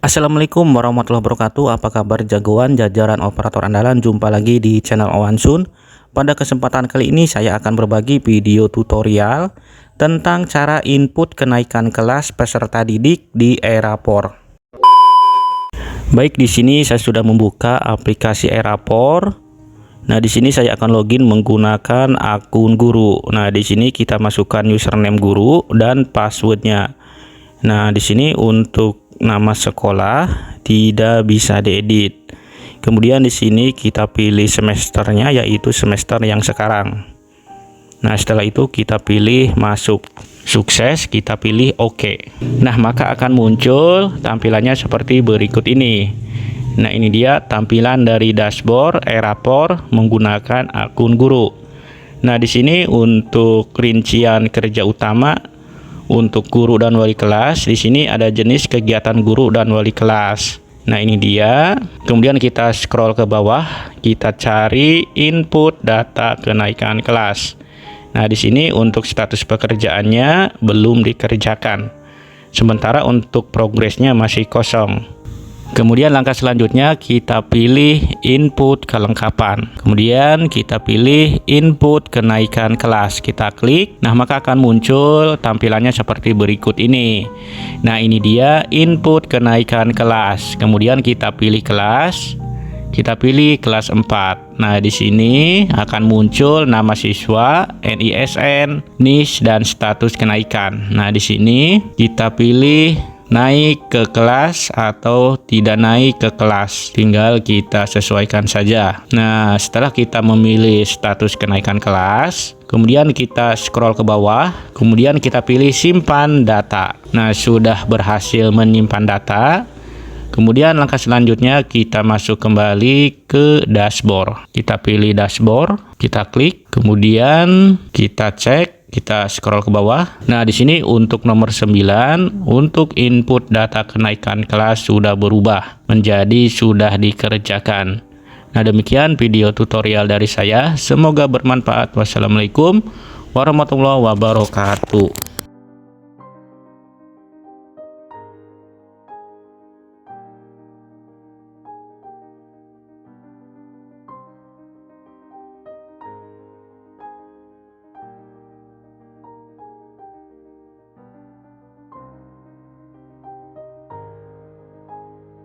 Assalamualaikum warahmatullahi wabarakatuh. Apa kabar jagoan jajaran operator andalan? Jumpa lagi di channel Owansun. Pada kesempatan kali ini saya akan berbagi video tutorial tentang cara input kenaikan kelas peserta didik di Erapor. Baik, di sini saya sudah membuka aplikasi Erapor. Nah, di sini saya akan login menggunakan akun guru. Nah, di sini kita masukkan username guru dan passwordnya. Nah, di sini untuk nama sekolah tidak bisa diedit. Kemudian di sini kita pilih semesternya, yaitu semester yang sekarang. Nah, setelah itu kita pilih masuk. Sukses, kita pilih OK. Nah, maka akan muncul tampilannya seperti berikut ini. Nah, ini dia tampilan dari dashboard Erapor menggunakan akun guru. Nah, di sini untuk rincian kerja utama untuk guru dan wali kelas, di sini ada jenis kegiatan guru dan wali kelas. Nah, ini dia. Kemudian kita scroll ke bawah, kita cari input data kenaikan kelas. Nah, di sini untuk status pekerjaannya belum dikerjakan. Sementara untuk progresnya masih kosong. Kemudian langkah selanjutnya kita pilih input kelengkapan. Kemudian kita pilih input kenaikan kelas. Kita klik. Nah, maka akan muncul tampilannya seperti berikut ini. Nah, ini dia input kenaikan kelas. Kemudian kita pilih kelas. Kita pilih kelas 4. Nah, di sini akan muncul nama siswa, NISN, NIS, dan status kenaikan. Nah, di sini kita pilih naik ke kelas atau tidak naik ke kelas, tinggal kita sesuaikan saja. Nah, setelah kita memilih status kenaikan kelas, kemudian kita scroll ke bawah, kemudian kita pilih simpan data. Nah, sudah berhasil menyimpan data. Kemudian langkah selanjutnya kita masuk kembali ke dashboard. Kita pilih dashboard, kita klik, kemudian kita cek. Kita scroll ke bawah. Nah, di sini untuk nomor 9, untuk input data kenaikan kelas sudah berubah menjadi sudah dikerjakan. Nah, demikian video tutorial dari saya. Semoga bermanfaat. Wassalamualaikum warahmatullahi wabarakatuh.